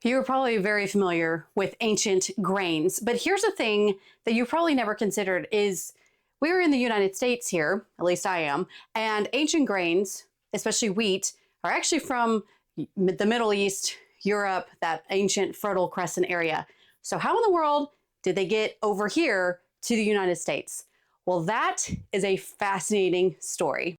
You're probably very familiar with ancient grains, but here's a thing that you probably never considered is we're in the United States here, at least I am, and ancient grains, especially wheat, are actually from the Middle East, Europe, that ancient Fertile Crescent area. So how in the world did they get over here to the United States? Well, that is a fascinating story.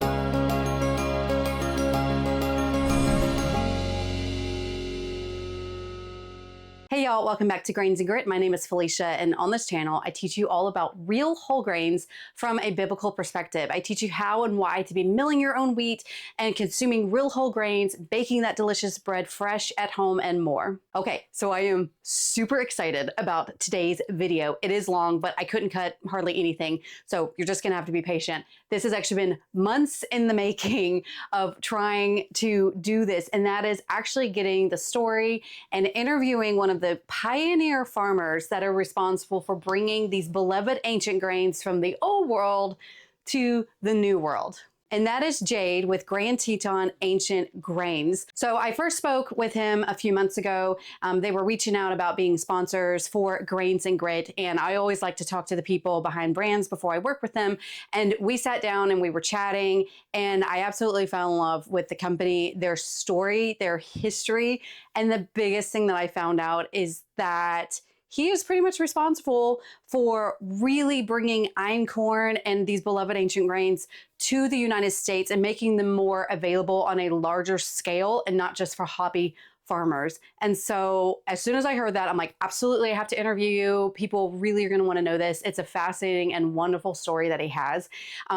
Hey y'all, welcome back to Grains and Grit. My name is Felicia, and on this channel, I teach you all about real whole grains from a biblical perspective. I teach you how and why to be milling your own wheat and consuming real whole grains, baking that delicious bread fresh at home, and more. Okay, so I am super excited about today's video. It is long, but I couldn't cut hardly anything, so you're just gonna have to be patient. This has actually been months in the making of trying to do this, and that is actually getting the story and interviewing one of the pioneer farmers that are responsible for bringing these beloved ancient grains from the old world to the new world. And that is Jade with Grand Teton Ancient Grains. So I first spoke with him a few months ago. They were reaching out about being sponsors for Grains and Grit. And I always like to talk to the people behind brands before I work with them. And we sat down and we were chatting, and I absolutely fell in love with the company, their story, their history. And the biggest thing that I found out is that he is pretty much responsible for really bringing einkorn and these beloved ancient grains to the United States and making them more available on a larger scale and not just for hobby farmers. And so as soon as I heard that, I'm like, absolutely, I have to interview you. People really are going to want to know this. It's a fascinating and wonderful story that he has.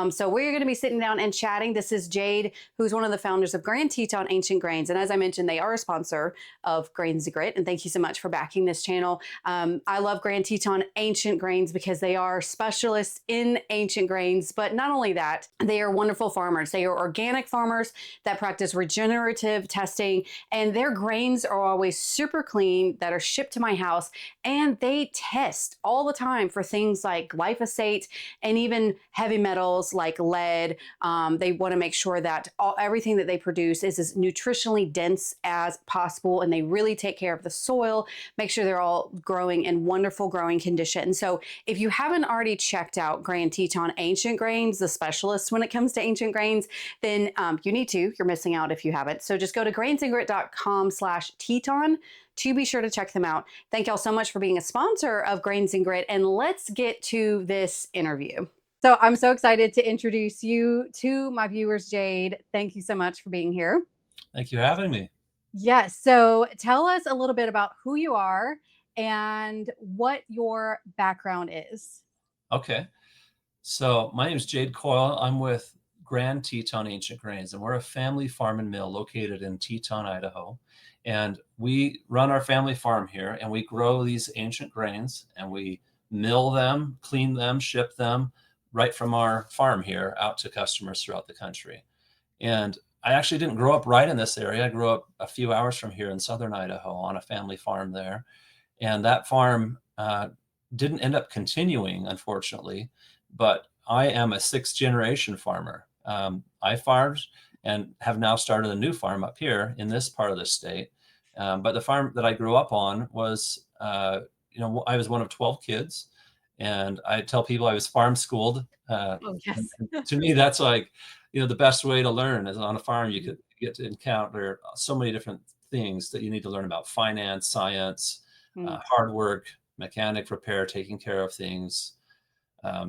So we're going to be sitting down and chatting. This is Jade, who's one of the founders of Grand Teton Ancient Grains. And as I mentioned, they are a sponsor of Grains and Grit. And thank you so much for backing this channel. I love Grand Teton Ancient Grains because they are specialists in ancient grains. But not only that, they are wonderful farmers. They are organic farmers that practice regenerative testing, and their grains are always super clean, that are shipped to my house, and they test all the time for things like glyphosate and even heavy metals like lead. They want to make sure that everything that they produce is as nutritionally dense as possible, and they really take care of the soil, make sure they're all growing in wonderful growing condition. So if you haven't already checked out Grand Teton Ancient Grains, the specialists when it comes to ancient grains, then you need to. You're missing out if you haven't. So just go to grainsandgrit.com/Teton to be sure to check them out. Thank y'all so much for being a sponsor of Grains and Grit, and let's get to this interview. So I'm so excited to introduce you to my viewers, Jade. Thank you so much for being here. Thank you for having me. Yes. So tell us a little bit about who you are and what your background is. Okay. So my name is Jade Koyle. I'm with Grand Teton Ancient Grains, and we're a family farm and mill located in Teton, Idaho. And we run our family farm here, and we grow these ancient grains, and we mill them, clean them, ship them right from our farm here out to customers throughout the country. And I actually didn't grow up right in this area. I grew up a few hours from here in southern Idaho on a family farm there. And that farm didn't end up continuing, unfortunately, but I am a sixth generation farmer. I farmed and have now started a new farm up here in this part of the state. But the farm that I grew up on was, I was one of 12 kids, and I tell people I was farm schooled. Oh, yes. To me, that's like, the best way to learn is on a farm. You could get to encounter so many different things that you need to learn about: finance, science, hard work, mechanic repair, taking care of things,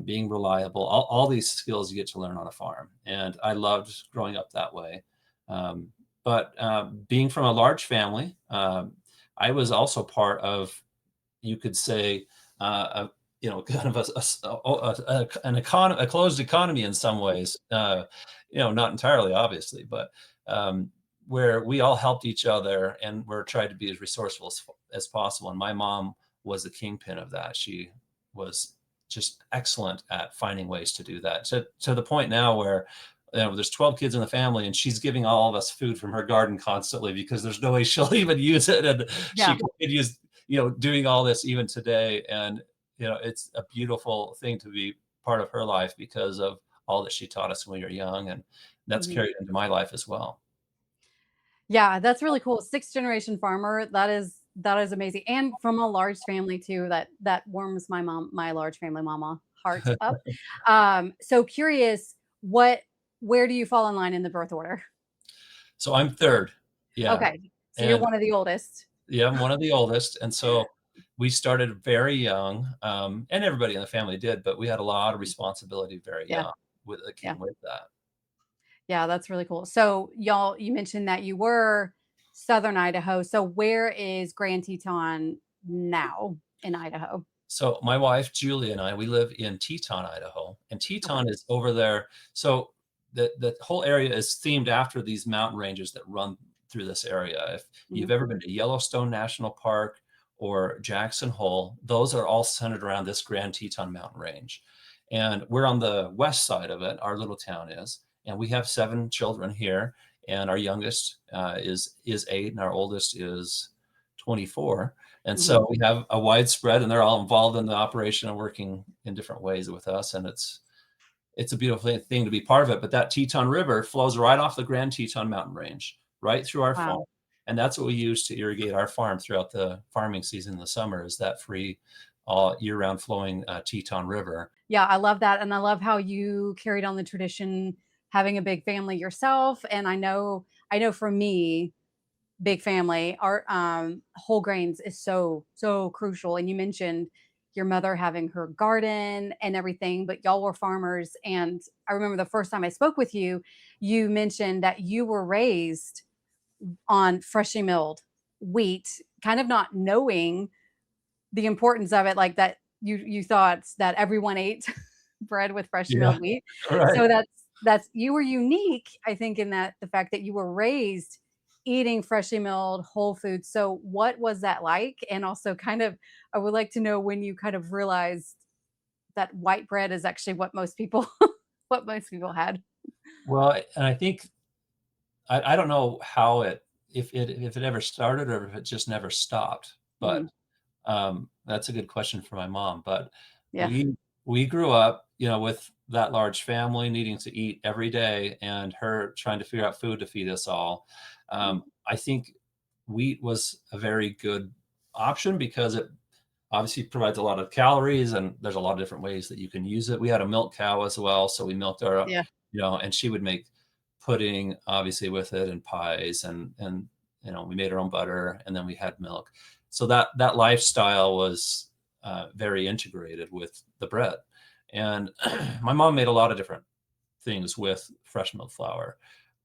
being reliable, all these skills you get to learn on a farm. And I loved growing up that way. But being from a large family, I was also part of, you could say, kind of a closed economy in some ways, not entirely, obviously, but where we all helped each other and we're trying to be as resourceful as possible. And my mom was the kingpin of that. She was just excellent at finding ways to do that, to the point now where there's 12 kids in the family, and she's giving all of us food from her garden constantly because there's no way she'll even use it. And Yeah. she continues, doing all this even today. And, it's a beautiful thing to be part of her life because of all that she taught us when we were young. And that's Mhm. carried into my life as well. Yeah, that's really cool. Sixth generation farmer. That is That is amazing, and from a large family too, that warms my large family mama heart up. So curious, where do you fall in line in the birth order? So I'm third. Yeah. Okay, so you're And one of the oldest. yeah, I'm one of the oldest. And so we started very young, and everybody in the family did, but we had a lot of responsibility very Yeah, young that yeah, came with that. yeah, that's really cool. So you mentioned that you were Southern Idaho. So where is Grand Teton now in Idaho? So my wife, Julie, and I, we live in Teton, Idaho, and Okay. Teton is over there. So the whole area is themed after these mountain ranges that run through this area. If you've Mhm. ever been to Yellowstone National Park or Jackson Hole, those are all centered around this Grand Teton mountain range. And we're on the west side of it, our little town is, and we have 7 children here. And our youngest is 8, and our oldest is 24. And Mhm. so we have a widespread, and they're all involved in the operation and working in different ways with us. And it's a beautiful thing to be part of it. But that Teton River flows right off the Grand Teton mountain range, right through our farm. Wow. And that's what we use to irrigate our farm throughout the farming season in the summer, is that free all year round flowing Teton River. Yeah, I love that, and I love how you carried on the tradition, having a big family yourself, and I know for me, big family, our, whole grains is so, so crucial, and you mentioned your mother having her garden and everything, but y'all were farmers, and I remember the first time I spoke with you, you mentioned that you were raised on freshly milled wheat, kind of not knowing the importance of it, like that you thought that everyone ate bread with freshly Yeah, milled wheat. right. So that's you were unique, I think, in that the fact that you were raised eating freshly milled whole foods. So what was that like? And also kind of I would like to know when you kind of realized that white bread is actually what most people what most people had. Well, and I think I don't know how if it ever started or if it just never stopped, Mhm. but that's a good question for my mom. But Yeah. we grew up, with that large family needing to eat every day, and her trying to figure out food to feed us all. Mhm. I think wheat was a very good option because it obviously provides a lot of calories, and there's a lot of different ways that you can use it. We had a milk cow as well, so we milked our, Yeah. and she would make pudding obviously with it, and pies, and we made our own butter, and then we had milk. So that lifestyle was very integrated with the bread. And my mom made a lot of different things with fresh milk flour.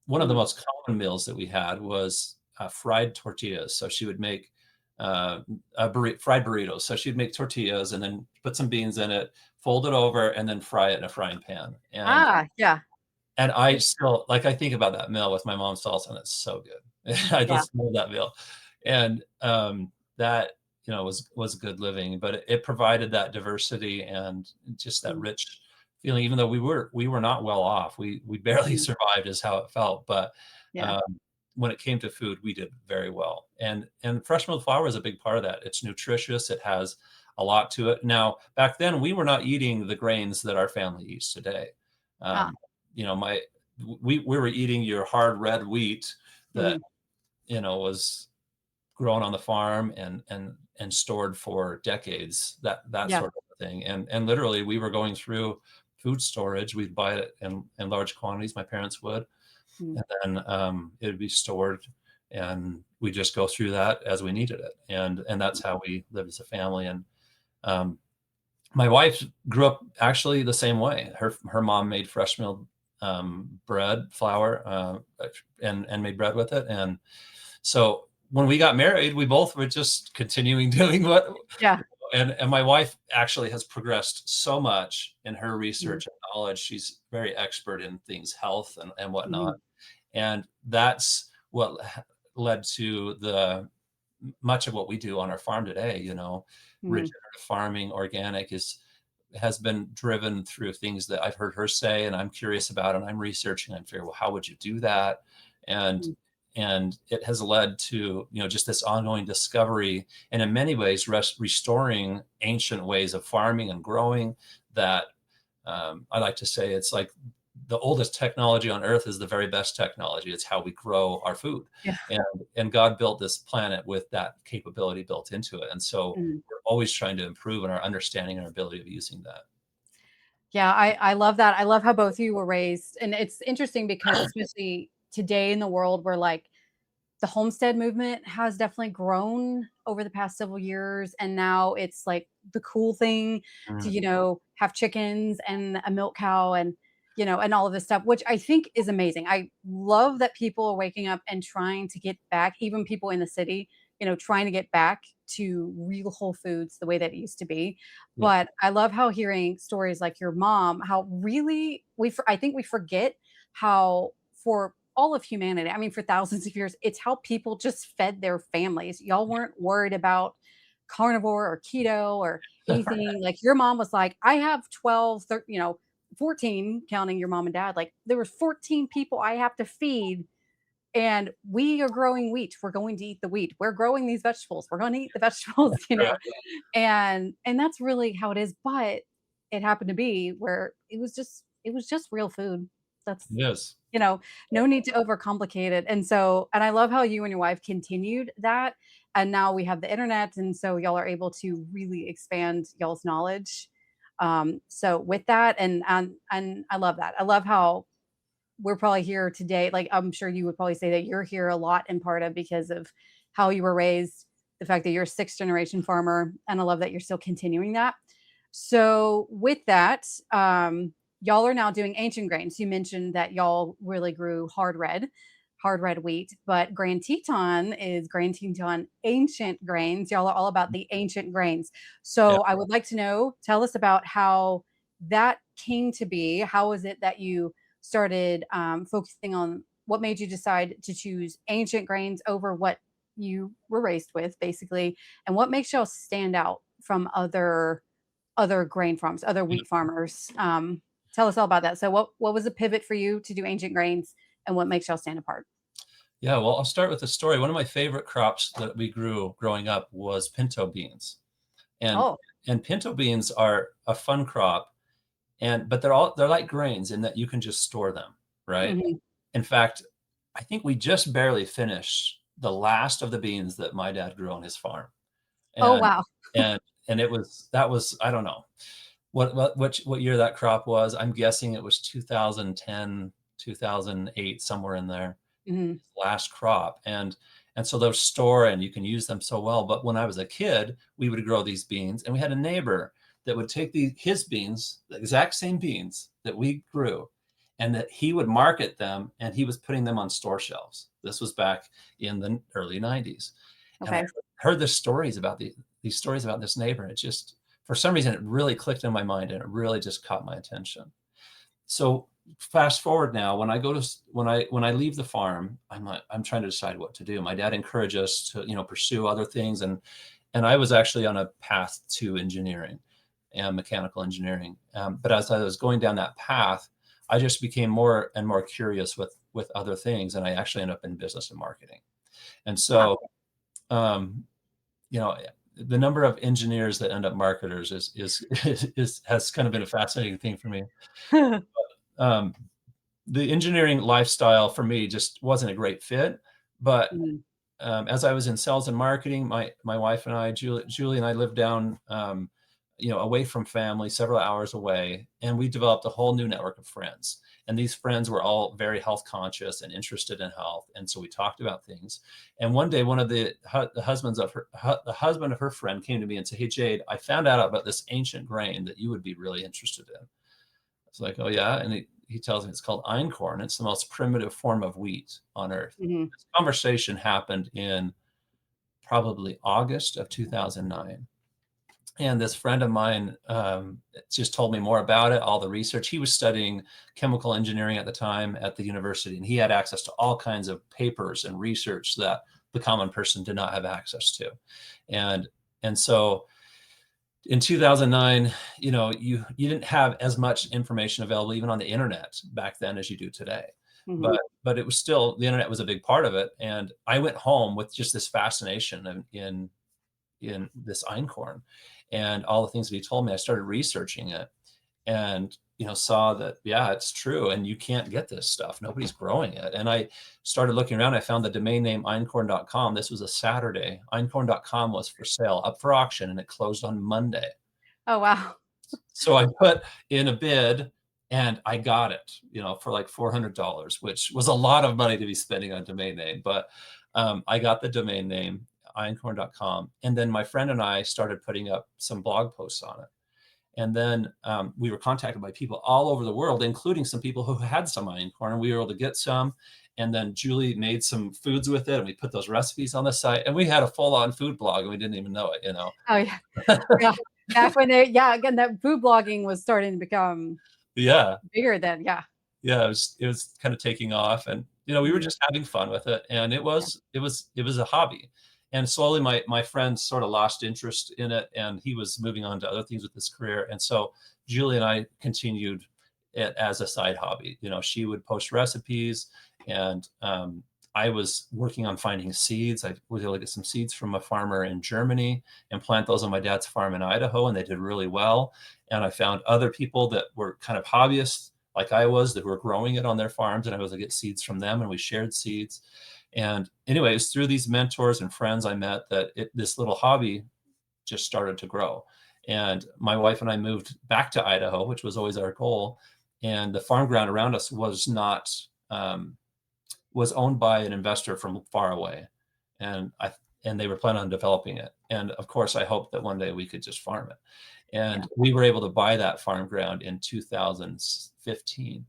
One of the Mhm. most common meals that we had was fried tortillas. So she would make fried burritos. So she'd make tortillas and then put some beans in it, fold it over, and then fry it in a frying pan. And Ah, yeah. and I still I think about that meal with my mom's salsa, and it's so good. I Yeah. just love that meal. And that was good living, but it provided that diversity and just that Mhm. rich feeling. Even though we were not well off, we barely Mhm. survived, is how it felt. But Yeah. um, when it came to food, we did very well. And fresh milled flour is a big part of that. It's nutritious. It has a lot to it. Now, back then, we were not eating the grains that our family eats today. Ah. Um, my we were eating your hard red wheat that Mhm. was grown on the farm and stored for decades, that Yeah. sort of thing. And literally we were going through food storage. We'd buy it in large quantities, my parents would, Mhm. and then it would be stored, and we just go through that as we needed it. And that's how we lived as a family. And um, my wife grew up actually the same way. Her mom made fresh milled bread, flour, and made bread with it. And so when we got married, we both were just continuing doing what. Yeah. And my wife actually has progressed so much in her Mhm. research and knowledge. She's very expert in things, health and whatnot. Mhm. And that's what led to the much of what we do on our farm today. Mhm. Regenerative farming, organic has been driven through things that I've heard her say, and I'm curious about, and I'm researching. I'm figuring, well, how would you do that? And Mhm. and it has led to just this ongoing discovery, and in many ways restoring ancient ways of farming and growing. That I like to say it's like the oldest technology on earth is the very best technology. It's how we grow our food. Yeah. And God built this planet with that capability built into it. And so Mhm. we're always trying to improve in our understanding and our ability of using that. Yeah, I love that. I love how both of you were raised. And it's interesting because especially today in the world where like the homestead movement has definitely grown over the past several years. And now it's like the cool thing to, Mm, have chickens and a milk cow and, and all of this stuff, which I think is amazing. I love that people are waking up and trying to get back, even people in the city, trying to get back to real whole foods the way that it used to be. yeah. But I love how hearing stories like your mom, how really I think we forget how for all of humanity, I mean, for thousands of years, it's how people just fed their families. Y'all weren't worried about carnivore or keto or anything. Like your mom was like, I have 12, 13, 14, counting your mom and dad. Like there was 14 people I have to feed and we are growing wheat. We're going to eat the wheat. We're growing these vegetables. We're going to eat the vegetables, Right. and that's really how it is. But it happened to be where it was just real food. That's Yes. you know, no need to overcomplicate it. And I love how you and your wife continued that. And now we have the internet. And so y'all are able to really expand y'all's knowledge. So with that, and I love that. I love how we're probably here today. Like I'm sure you would probably say that you're here a lot in part of because of how you were raised, the fact that you're a sixth generation farmer, and I love that you're still continuing that. So with that, y'all are now doing ancient grains. You mentioned that y'all really grew hard red wheat, but Grand Teton Ancient Grains. Y'all are all about the ancient grains. Yeah. So I would like to know, tell us about how that came to be. How was it that you started focusing on what made you decide to choose ancient grains over what you were raised with, basically, and what makes y'all stand out from other grain farms, other Yeah. wheat farmers. Tell us all about that. So, what was the pivot for you to do ancient grains, and what makes y'all stand apart? Yeah, well, I'll start with the story. One of my favorite crops that we grew growing up was pinto beans. And Oh, and pinto beans are a fun crop, but they're like grains in that you can just store them, right? mhm. In fact, I think we just barely finished the last of the beans that my dad grew on his farm. Oh And wow. and and that was, I don't know what year that crop was. I'm guessing it was 2010, 2008, somewhere in there. Mhm. Last crop. And so those store and you can use them so well. But when I was a kid, we would grow these beans, and we had a neighbor that would take his beans, the exact same beans that we grew, and that he would market them, and he was putting them on store shelves. This was back in the early 90s. And I Okay. heard the stories about these stories about this neighbor. And it just, for some reason, it really clicked in my mind, and it really just caught my attention. So fast forward now, when I go to when I leave the farm, I'm trying to decide what to do. My dad encouraged us to pursue other things, and I was actually on a path to engineering and mechanical engineering. But as I was going down that path, I just became more and more curious with other things, and I actually ended up in business and marketing. And Huh. so, um, you know, the number of engineers that end up marketers is has kind of been a fascinating thing for me. Um, the engineering lifestyle for me just wasn't a great fit. But Mhm. as I was in sales and marketing, my wife and I, Julie and I lived down, away from family, several hours away, and we developed a whole new network of friends. And these friends were all very health conscious and interested in health, and so we talked about things. And one day, one of the the husband of her friend came to me and said, "Hey, Jade, I found out about this ancient grain that you would be really interested in." It's like, "Oh yeah," and he tells me it's called einkorn. It's the most primitive form of wheat on earth. Mhm. This conversation happened in probably August of 2009. And this friend of mine just told me more about it, all the research. He was studying chemical engineering at the time at the university, and he had access to all kinds of papers and research that the common person did not have access to. And and so in 2009, you didn't have as much information available even on the internet back then as you do today. Mhm. But it was still, the internet was a big part of it. And I went home with just this fascination in this einkorn and all the things that he told me. I started researching it. and, saw that, yeah, it's true. And you can't get this stuff. Nobody's growing it. And I started looking around. I found the domain name einkorn.com. This was a Saturday. Einkorn.com was for sale, up for auction, and it closed on Monday. Oh, wow. So I put in a bid and I got it, for like $400, which was a lot of money to be spending on domain name. But I got the domain name, einkorn.com. And then my friend and I started putting up some blog posts on it. And then we were contacted by people all over the world, including some people who had some einkorn, and we were able to get some. And then Julie made some foods with it, and we put those recipes on the site, and we had a full-on food blog, and we didn't even know it. Oh, yeah. Yeah. Back when again, that food blogging was starting to become Yeah. bigger then. Yeah. Yeah, it was kind of taking off, and we were Mhm. just having fun with it, and it was a hobby. And slowly my friend sort of lost interest in it, and he was moving on to other things with his career. And so Julie and I continued it as a side hobby. She would post recipes, and I was working on finding seeds. I was able to get some seeds from a farmer in Germany and plant those on my dad's farm in Idaho, and they did really well. And I found other people that were kind of hobbyists like I was, that were growing it on their farms, and I was able to get seeds from them, and we shared seeds. And anyway, it was through these mentors and friends I met that this little hobby just started to grow. And my wife and I moved back to Idaho, which was always our goal. And the farm ground around us was not was owned by an investor from far away, and they were planning on developing it. And of course, I hoped that one day we could just farm it. Yeah. And we were able to buy that farm ground in 2015.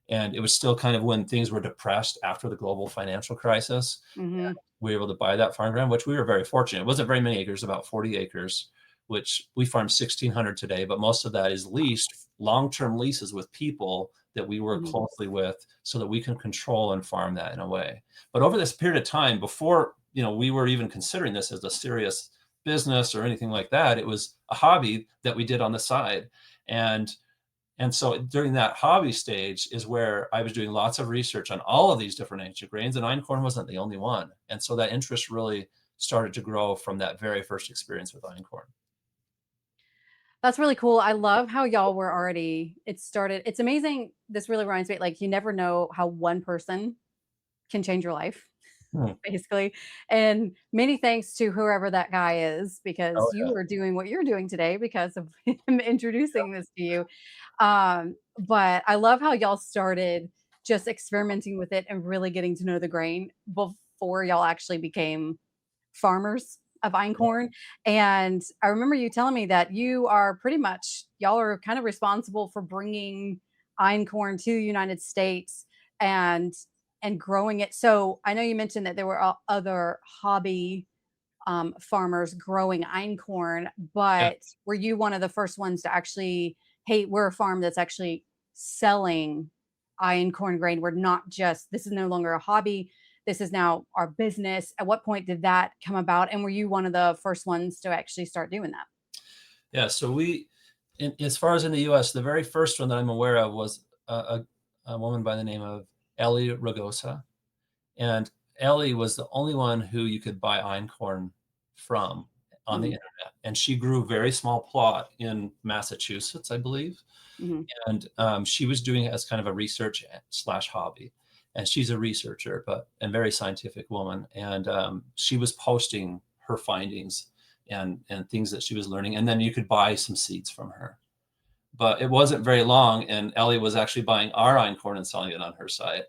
And it was still kind of when things were depressed after the global financial crisis. Hmm. We were able to buy that farm ground, which we were very fortunate. It wasn't very many acres, about 40 acres, which we farm 1,600 today, but most of that is leased, long-term leases with people that we work Hmm. closely with so that we can control and farm that in a way. But over this period of time, before, we were even considering this as a serious business or anything like that, it was a hobby that we did on the side. And so during that hobby stage is where I was doing lots of research on all of these different ancient grains, and einkorn wasn't the only one. And so that interest really started to grow from that very first experience with einkorn. That's really cool. I love how y'all were already, it started. It's amazing. This really reminds me, like, you never know how one person can change your life, Hmm. basically. And many thanks to whoever that guy is, Oh because yeah. you are doing what you're doing today because of him introducing this to you. But I love how y'all started just experimenting with it and really getting to know the grain before y'all actually became farmers of einkorn. And I remember you telling me that you are pretty much, y'all are kind of responsible for bringing einkorn to the United States and growing it. So I know you mentioned that there were other hobby farmers growing einkorn, Yeah. but were you one of the first ones to actually, hey, we're a farm that's actually selling einkorn grain? We're not just, this is no longer a hobby. This is now our business. At what point did that come about? And were you one of the first ones to actually start doing that? Yeah. So as far as in the U.S., the very first one that I'm aware of was a woman by the name of Ellie Ragosa. And Ellie was the only one who you could buy einkorn from on the Mhm, internet. And she grew a very small plot in Massachusetts, I believe. mhm. And she was doing it as kind of a research slash hobby. And she's a researcher, and very scientific woman. And she was posting her findings and things that she was learning. And then you could buy some seeds from her. But it wasn't very long, and Ellie was actually buying our einkorn and selling it on her site.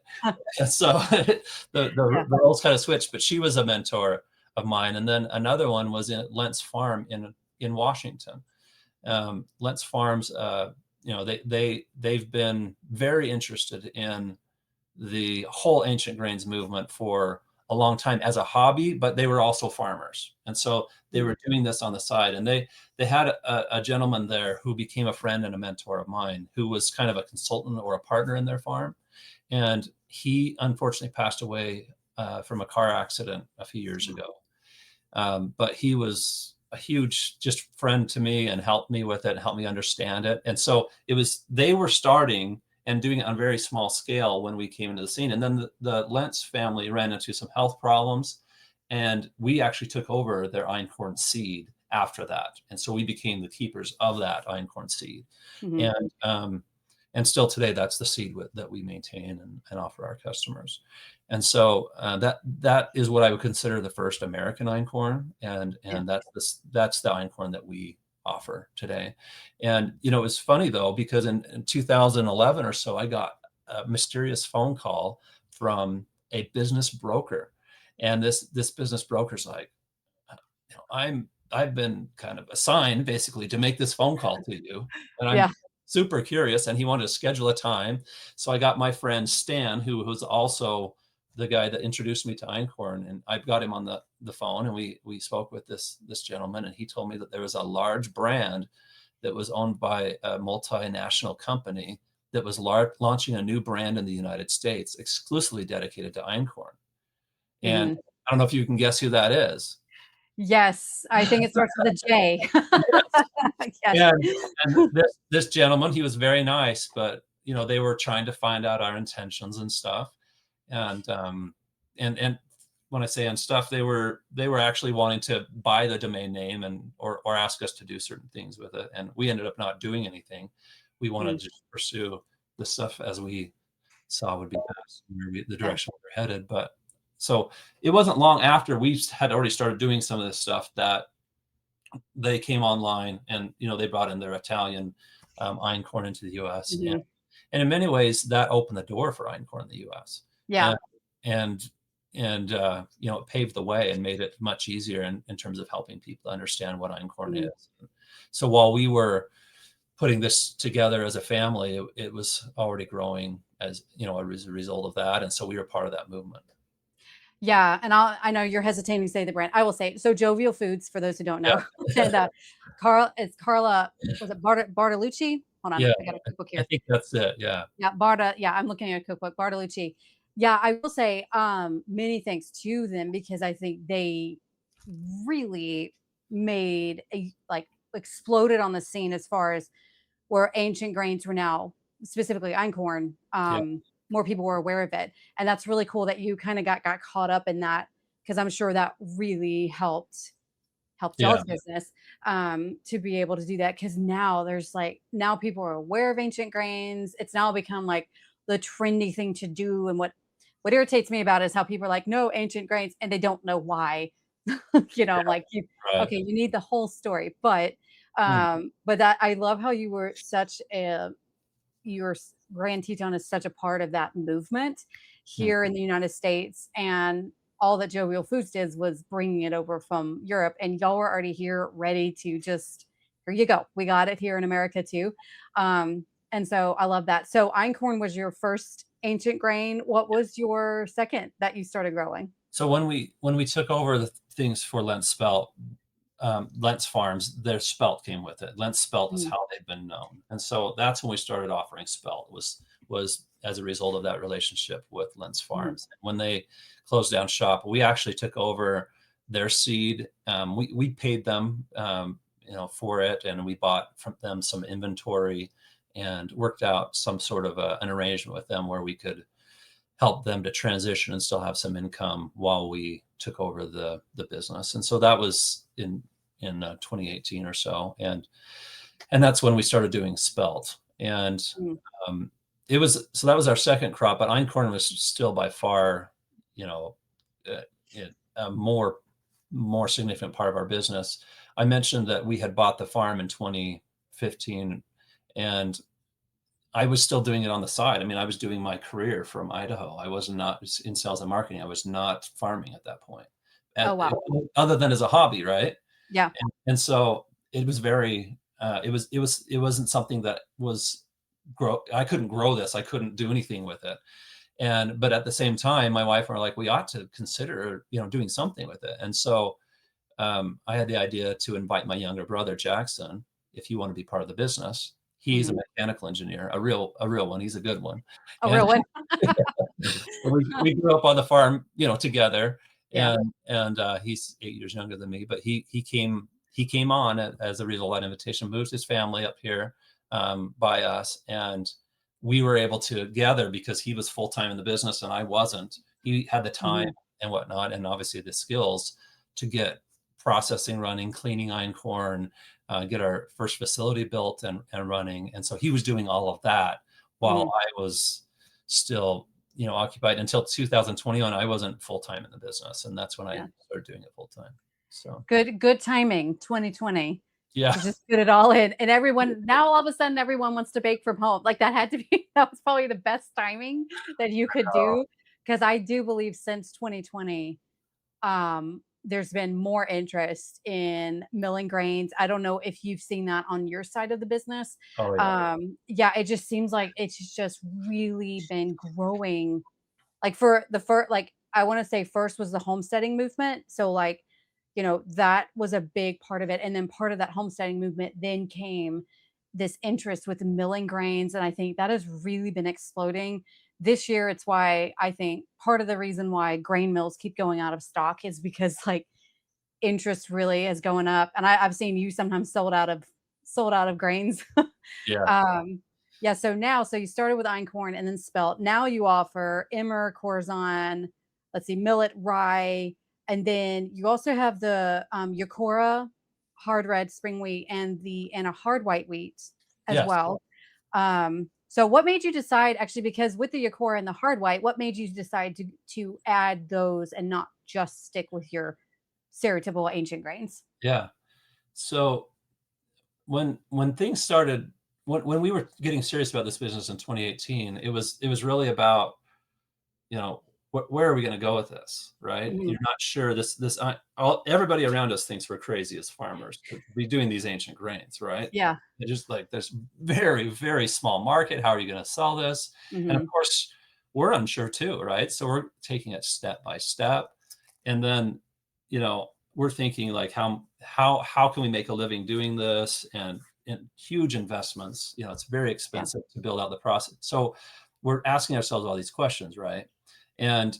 And so Yeah. the roles kind of switched, but she was a mentor of mine. And then another one was in Lentz Farm in Washington. Lentz Farms, they've been very interested in the whole ancient grains movement for a long time as a hobby, but they were also farmers. And so they Mhm. were doing this on the side. And they had a gentleman there who became a friend and a mentor of mine, who was kind of a consultant or a partner in their farm. And he unfortunately passed away from a car accident a few years ago. But he was a huge just friend to me and helped me with it and helped me understand it. And so they were starting and doing it on a very small scale when we came into the scene. And then the Lentz family ran into some health problems, and we actually took over their einkorn seed after that. And so we became the keepers of that einkorn seed. Mhm. And still today, that's the seed that we maintain and offer our customers. And so that is what I would consider the first American einkorn, and Yeah. that's the einkorn that we offer today. And it's funny though, because in 2011 or so, I got a mysterious phone call from a business broker, and this business broker's like, I've been kind of assigned basically to make this phone call to you, and Yeah. I'm super curious. And he wanted to schedule a time. So I got my friend Stan, who was also the guy that introduced me to Einkorn, and I got him on the phone, and we spoke with this gentleman, and he told me that there was a large brand that was owned by a multinational company that was launching a new brand in the United States exclusively dedicated to Einkorn. And Mhm. I don't know if you can guess who that is. Yes, I think it starts with a J. Yes. And this gentleman, he was very nice, but they were trying to find out our intentions and stuff. And when I say and stuff, they were actually wanting to buy the domain name or ask us to do certain things with it. And we ended up not doing anything. We wanted Mm, to just pursue the stuff as we saw would be best, the yeah. direction we were headed. But so it wasn't long after we had already started doing some of this stuff that they came online, and they brought in their Italian einkorn into the U.S. Mhm. And in many ways that opened the door for einkorn in the U.S. Yeah. and and it paved the way and made it much easier in terms of helping people understand what einkorn Mhm. is. So while we were putting this together as a family, it was already growing as as a result of that, and so we were part of that movement. Yeah, and I know you're hesitating to say the brand. I will say it. So Jovial Foods, for those who don't Yeah, know, and it's Carla. Was it Bartolucci? Hold on, yeah, I got a cookbook I here. think that's it. Yeah, Yeah, Barta. Yeah, I'm looking at a cookbook. Bartolucci. Yeah, I will say many thanks to them because I think they really made a like exploded on the scene as far as where ancient grains were now specifically einkorn. yeah, More people were aware of it, and that's really cool that you kind of got caught up in that because I'm sure that really helped yeah, y'all's business to be able to do that because now there's like now people are aware of ancient grains. It's now become like the trendy thing to do, and what irritates me about it is how people are like no ancient grains and they don't know why. I'm like you right. okay, you need the whole story, Mm, but that I love how you were such a Grand Teton is such a part of that movement mm. here in the United States, and all that Jovial Foods did was bringing it over from Europe, and y'all were already here, ready to just here you go. We got it here in America too, and so I love that. So einkorn was your first ancient grain. What was your second that you started growing? So when we took over the things for Lentz Spelt, Lentz Farms, their spelt came with it. Lentz Spelt is Mm, how they've been known, and so that's when we started offering spelt. Was as a result of that relationship with Lentz mhm, Farms. When they closed down shop, we actually took over their seed. We paid them, for it, and we bought from them some inventory and worked out some sort of an arrangement with them where we could help them to transition and still have some income while we took over the business. And so that was in 2018 or so, and that's when we started doing spelt. And mm, um, that was our second crop, but einkorn was still by far, you know, uh, a more significant part of our business. I mentioned that we had bought the farm in 2015, and I was still doing it on the side. I mean, I was doing my career from Idaho. I was not in sales and marketing. I was not farming at that point, oh wow, other than as a hobby, right? yeah, And so it was very, it wasn't something that was grow. I couldn't grow this. I couldn't do anything with it. But at the same time, my wife and I were like, we ought to consider, doing something with it. And so I had the idea to invite my younger brother Jackson, if you want to be part of the business. He's a mhm. mechanical engineer, a real one. He's a good one. A And real one, we grew up on the farm, together. yeah. And he's 8 years younger than me, but he came on as a result of that invitation, moved his family up here by us, and we were able to gather because he was full time in the business and I wasn't. He had the time Mhm. and whatnot, and obviously the skills to get processing running, cleaning einkorn, get our first facility built and running. And so he was doing all of that while Mhm. I was still, occupied until 2021. I wasn't full time in the business, and that's when I Yeah. started doing it full time. So Good timing, 2020, yeah, to just put it all in, and everyone now all of a sudden everyone wants to bake from home. Like, that had to be that was probably the best timing that you could oh, do, because I do believe since 2020, there's been more interest in milling grains. I don't know if you've seen that on your side of the business. oh yeah, Yeah, it just seems like it's just really been growing. Like, for the first, like, I want to say first was the homesteading movement. So, like, that was a big part of it. And then part of that homesteading movement then came this interest with milling grains. And I think that has really been exploding this year. It's why I think part of the reason why grain mills keep going out of stock is because, like, interest really is going up. And I've seen you sometimes sold out of grains. yeah, Um, yeah, so you started with einkorn and then spelt. Now you offer emmer, corazon, let's see, millet, rye, and then you also have the Yakora hard red spring wheat and a hard white wheat as yes. well. So what made you decide, actually, because with the Yakora and the hard white, what made you decide to add those and not just stick with your stereotypical ancient grains? Yeah. So when things started, when we were getting serious about this business in 2018, it was really about, where are we going to go with this, right? Mhm. You're not sure. Everybody around us thinks we're crazy as farmers to be doing these ancient grains, right? Yeah. They're just like, there's very, very small market. How are you going to sell this? And of Hmm. course, we're unsure too, right? So we're taking it step by step, and then, we're thinking like, how can we make a living doing this? And huge investments. It's very Yeah. expensive to build out the process. So we're asking ourselves all these questions, right? And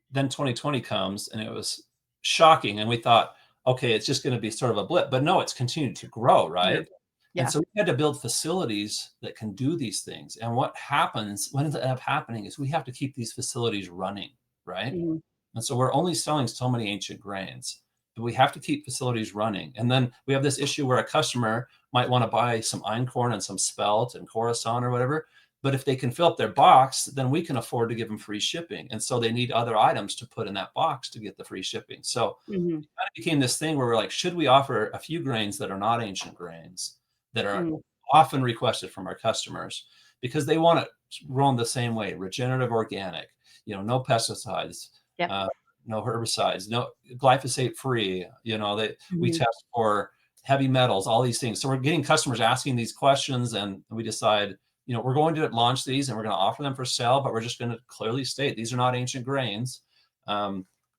then 2020 comes, and it was shocking. And we thought, okay, it's just going to be sort of a blip. But no, it's continued to grow, Yeah. right? And Yeah. so we had to build facilities that can do these things. And what ends up happening is we have to keep these facilities running, right? Mhm. And so we're only selling so many ancient grains, but we have to keep facilities running. And then we have this issue where a customer might want to buy some einkorn and some spelt and coruscant or whatever. But if they can fill up their box, then we can afford to give them free shipping. And so they need other items to put in that box to get the free shipping. So Mhm. it kind of became this thing where we're like, should we offer a few grains that are not ancient grains that are Mhm. often requested from our customers because they want it grown the same way, regenerative, organic, no pesticides, Yep. uh, no herbicides, no glyphosate free. We Mhm. test for heavy metals, all these things. So we're getting customers asking these questions, and we decide, we're going to launch these and we're going to offer them for sale, but we're just going to clearly state these are not ancient grains.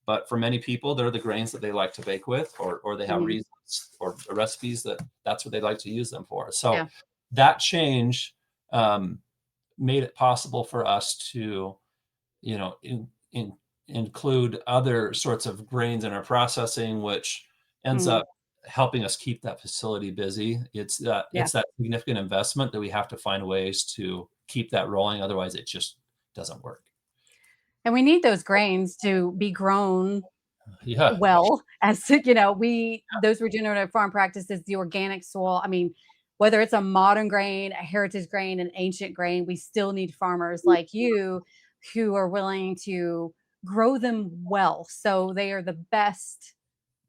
But for many people, they're the grains that they like to bake with, or they have Mhm. reasons or recipes that's what they like to use them for. So Yeah. that change um, made it possible for us to, in include other sorts of grains in our processing, which ends Mhm. up helping us keep that facility busy. Yeah. It's that significant investment that we have to find ways to keep that rolling. Otherwise, it just doesn't work. And we need those grains to be grown Yeah. well, as we those regenerative farm practices, the organic soil. I mean, whether it's a modern grain, a heritage grain, an ancient grain, we still need farmers like you who are willing to grow them well so they are the best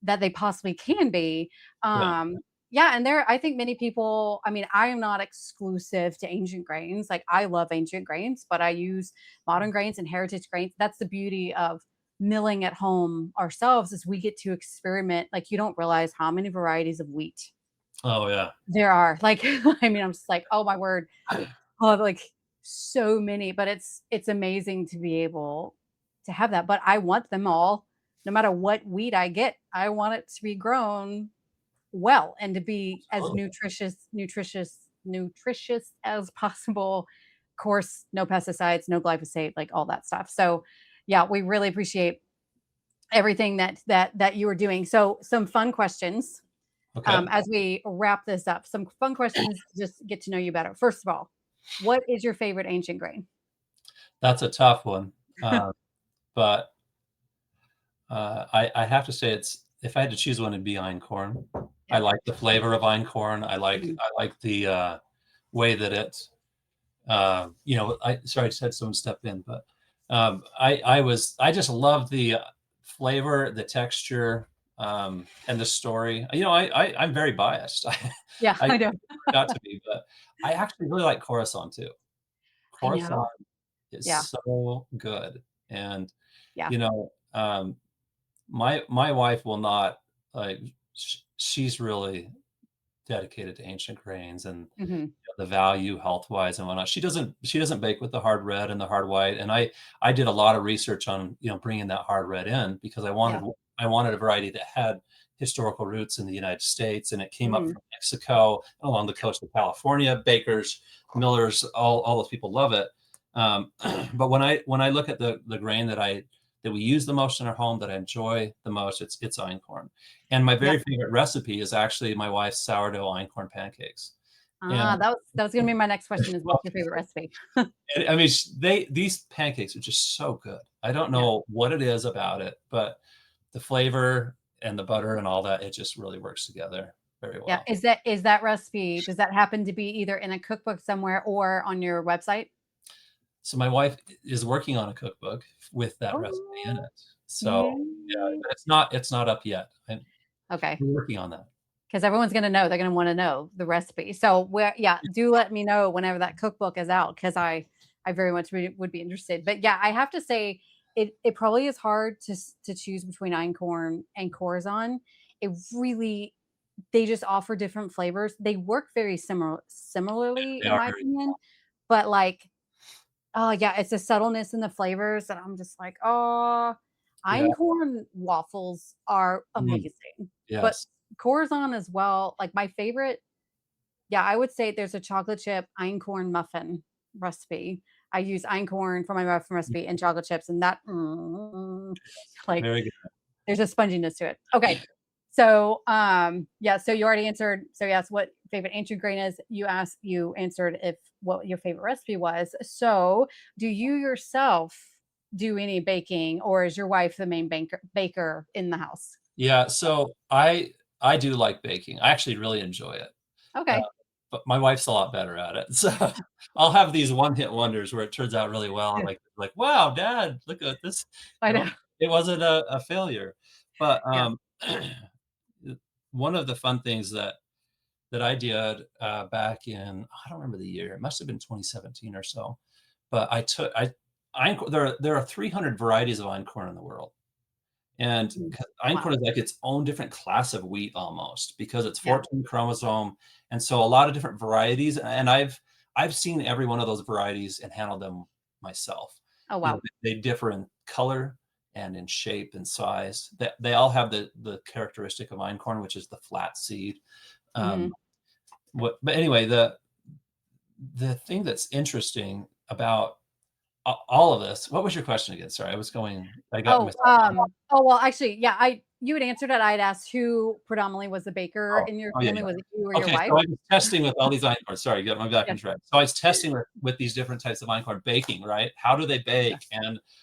that they possibly can be. Yeah. Yeah, and I think many people, I mean, I am not exclusive to ancient grains. Like, I love ancient grains, but I use modern grains and heritage grains. That's the beauty of milling at home ourselves, is we get to experiment. Like, you don't realize how many varieties of wheat Oh yeah. there are. Like, I mean, I'm just like, oh my word. Oh, like, so many, but it's amazing to be able to have that. But I want them all, no matter what wheat I get. I want it to be grown well and to be as Absolutely. nutritious as possible. Of course, no pesticides, no glyphosate, like all that stuff. So, yeah, we really appreciate everything that you are doing. So, some fun questions Okay. as we wrap this up. Some fun questions to just get to know you better. First of all, what is your favorite ancient grain? That's a tough one. But I have to say if I had to choose one, it'd be einkorn. I Yeah. like the flavor of einkorn. Mhm. I like the way that it, you know, I sorry, I just had someone step in, but I just love the flavor, the texture, and the story. You know, I'm very biased. Yeah, I I know. got to be, but I actually really like Coruscant too. I Coruscant know. is Yeah. so good, and Yeah. you know, my wife will not like. She's really dedicated to ancient grains and Mhm. the value health wise and whatnot. She doesn't bake with the hard red and the hard white. And I did a lot of research on bringing that hard red in because Yeah. I wanted a variety that had historical roots in the United States, and it came up Mhm. from Mexico along the coast of California. Bakers, millers, all those people love it. But when I look at the grain that we use the most in our home, that I enjoy the most, it's einkorn. And my Yep. very favorite recipe is actually my wife's sourdough einkorn pancakes. And That was gonna be my next question is what's your favorite recipe? I mean, these pancakes are just so good. I don't Yeah. know what it is about it, but the flavor and the butter and all that, it just really works together very Yeah. well. Is that recipe, does that happen to be either in a cookbook somewhere or on your website? So my wife is working on a cookbook with that recipe in Oh. it. So yeah, Mm. but it's not up yet. Okay. We're working on that. Because everyone's gonna know. They're gonna wanna know the recipe. So where yeah, do let me know whenever that cookbook is out because I very much would be interested. But yeah, I have to say it probably is hard to choose between einkorn and Corazon. It really they just offer different flavors. They work very similarly They in are my very opinion, but like, oh yeah, it's a subtleness in the flavors that I'm just like, oh, yeah. einkorn waffles are Mm, amazing, but yes. Corazon as well. Like my favorite, yeah, I would say there's a chocolate chip einkorn muffin recipe. I use einkorn for my muffin Mm, recipe and chocolate chips, and that yes. like Very good. there's a sponginess to it. Okay. So, yeah, so you already answered. So, yes, what favorite ancient grain is? You answered if what your favorite recipe was. So, do you yourself do any baking, or is your wife the main baker in the house? Yeah, so I do like baking. I actually really enjoy it. Uh, Okay. but my wife's a lot better at it. So I'll have these one-hit wonders where it turns out really well. I'm Yeah, like, "Wow, dad, look at this." I know. It wasn't a failure. But, Yeah. one of the fun things that I did, back in I don't remember the year, it must have been 2017 or so, but I einkorn there are 300 varieties of einkorn in the world. And Mhm. einkorn Wow. is like its own different class of wheat almost because it's Yeah. 14 chromosome, and so a lot of different varieties, and I've seen every one of those varieties and handled them myself. Oh, You know, wow. they differ in color and in shape and size. They all have the characteristic of einkorn, which is the flat seed. Um, Hmm. but anyway, the thing that's interesting about all of this, what was your question again? Sorry, I got Oh, myself. well, actually, yeah, you had answered that. I'd asked who predominantly was the baker Oh, in your oh, yeah, family. yeah. Was it you or your Okay, wife? so I was testing with all these einkorn. Sorry, get my back Yeah. on track. So I was testing with these different types of einkorn baking, right? How do they Yeah. bake?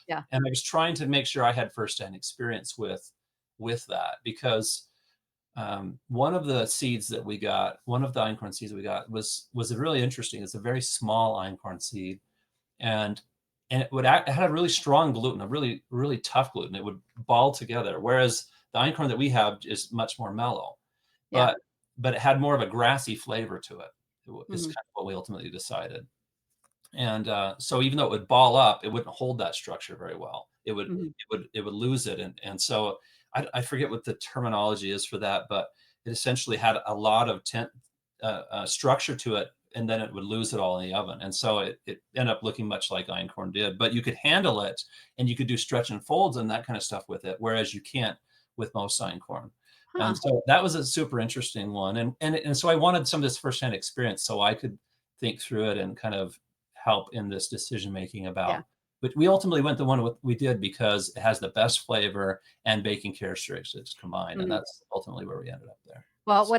Yeah. And I was trying to make sure I had firsthand experience with that because one of the seeds that we got, one of the einkorn seeds that we got was really interesting. It's a very small einkorn seed, and it had a really strong gluten, a really tough gluten. It would ball together, whereas the einkorn that we have is much more mellow, Yeah. but it had more of a grassy flavor to it. Is Mhm. kind of what we ultimately decided. And so even though it would ball up, it wouldn't hold that structure very well. Mhm. It would lose it, and so I forget what the terminology is for that, but it essentially had a lot of structure to it, and then it would lose it all in the oven, and so it ended up looking much like einkorn did. But you could handle it, and you could do stretch and folds and that kind of stuff with it, whereas you can't with most einkorn. And Huh. so that was a super interesting one, and so I wanted some of this firsthand experience so I could think through it and kind of help in this decision making Yeah. about. But we ultimately went the one we did because it has the best flavor and baking characteristics combined, and Mhm. that's ultimately where we ended up there. Well, So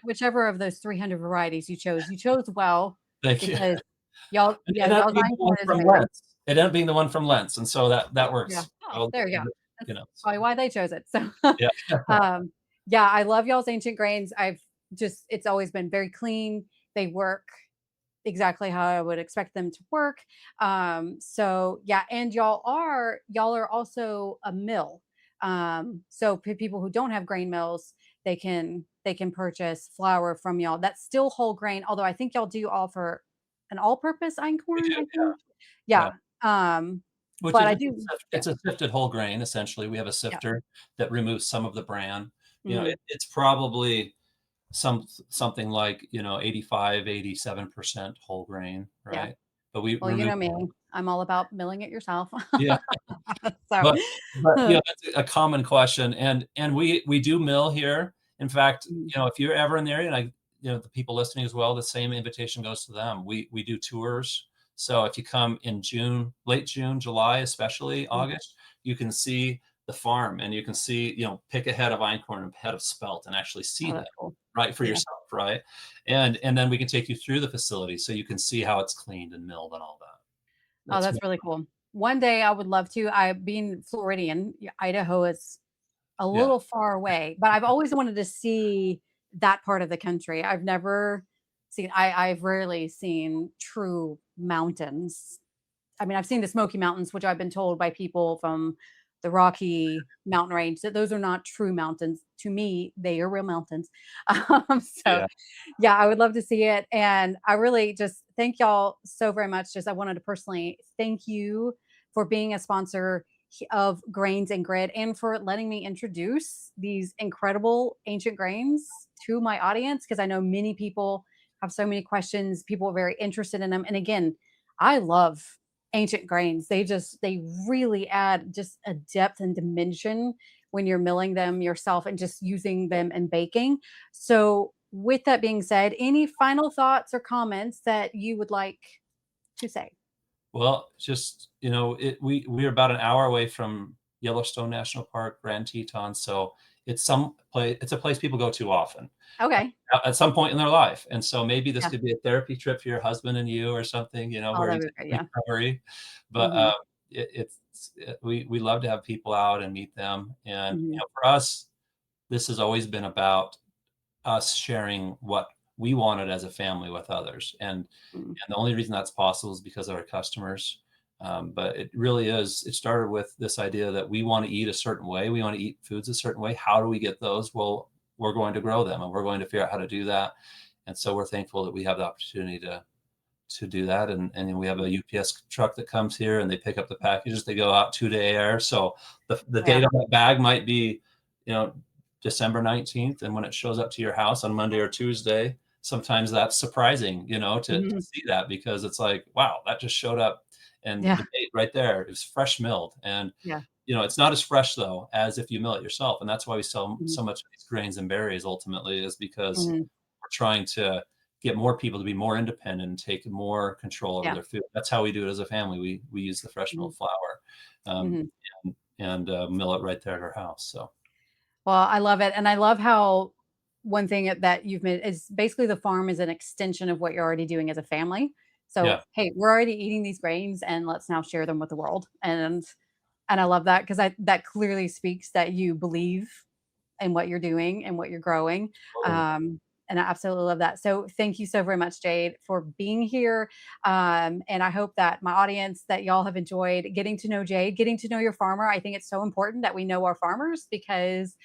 whichever of those 300 varieties you chose well thank you. because And it yeah, ended up y'all's being the one einkorn is from amazing. Lentz. It ended up being the one from Lentz, and so that Yeah. works. Oh, So there you go. you That's know, probably so why they chose it. So, yeah. um, yeah, I love y'all's ancient grains. It's always been very clean. They work exactly how I would expect them to work. So yeah, and y'all are also a mill. So people who don't have grain mills, they can purchase flour from y'all. That's still whole grain, although I think y'all do offer an all-purpose We einkorn, do, I yeah, think. yeah. Yeah. Um, Which but is I do, yeah, it's a sifted whole grain, essentially. We have a yeah. sifter that removes some of the bran. Mhm. It's probably something like, 85, 87% whole grain, Yeah. right? But we Well, you remove know me. I'm all about milling it yourself. yeah, So, but that's a common question, and we do mill here. In fact, mhm, if you're ever in the area, and the people listening as well, the same invitation goes to them. We do tours. So if you come in June, late June, July, especially mhm. August, you can see the farm and you can see, pick a head of einkorn and a head of spelt and actually see Oh, them, that's cool. right, for Yeah. yourself, right? And then we can take you through the facility so you can see how it's cleaned and milled and all that. Oh, That's that's really cool. One day I would love to. I being Floridian, Idaho is a yeah. little far away, but I've always wanted to see that part of the country. I've rarely seen true mountains. I mean, I've seen the Smoky Mountains, which I've been told by people from the Rocky Mountain Range that those are not true mountains. To me, they are real mountains. So Yeah. yeah, I would love to see it. And I really just thank y'all so very much. Just I wanted to personally thank you for being a sponsor of Grains and Grid and for letting me introduce these incredible ancient grains to my audience because I know many people have so many questions. People are very interested in them. And again, I love ancient grains. They really add just a depth and dimension when you're milling them yourself and just using them in baking. So, with that being said, any final thoughts or comments that you would like to say? Well, just, we're about an hour away from Yellowstone National Park, Grand Teton, so it's a place people go to often, Okay. at some point in their life, and so maybe this Yeah. could be a therapy trip for your husband and you or something, Oh, where that'd he's be great. in Yeah. recovery, but, Hmm. we love to have people out and meet them, and, Hmm. for us, this has always been about us sharing what we wanted as a family with others. And the only reason that's possible is because of our customers. But it really is, it started with this idea that we want to eat a certain way. We want to eat foods a certain way. How do we get those? Well, we're going to grow them and we're going to figure out how to do that. And so we're thankful that we have the opportunity to do that. And we have a UPS truck that comes here and they pick up the packages. They go out 2-day air. So the Yeah. date on that bag might be, you know, December 19th. And when it shows up to your house on Monday or Tuesday, sometimes that's surprising, to Hmm. see that because it's like, wow, that just showed up. And Yeah. the date right there is fresh milled. And, Yeah. it's not as fresh though, as if you mill it yourself. And that's why we sell Hmm. so much of these grains and berries ultimately is because Hmm. we're trying to get more people to be more independent and take more control over Yeah. their food. That's how we do it as a family. We use the fresh milled flour, um, Hmm. and mill it right there at our house. So Well, I love it. And I love how one thing that you've made is basically the farm is an extension of what you're already doing as a family. So, yeah, hey, we're already eating these grains and let's now share them with the world. And I love that because I that clearly speaks that you believe in what you're doing and what you're growing. totally. Um, and I absolutely love that. So thank you so very much, Jade, for being here. And I hope that my audience, that y'all have enjoyed getting to know Jade, getting to know your farmer. I think it's so important that we know our farmers because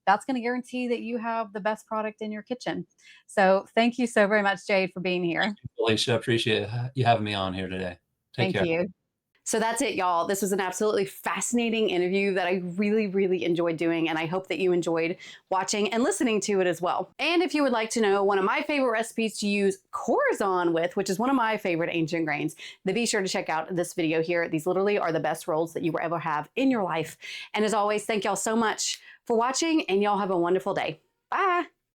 that's going to guarantee that you have the best product in your kitchen. So thank you so very much, Jade, for being here. Alicia, appreciate you having me on here today. Take Thank care. you. So that's it, y'all. This was an absolutely fascinating interview that I really, really enjoyed doing, and I hope that you enjoyed watching and listening to it as well. And if you would like to know one of my favorite recipes to use Corazon with, which is one of my favorite ancient grains, then be sure to check out this video here. These literally are the best rolls that you will ever have in your life. And as always, thank y'all so much for watching, and y'all have a wonderful day. Bye.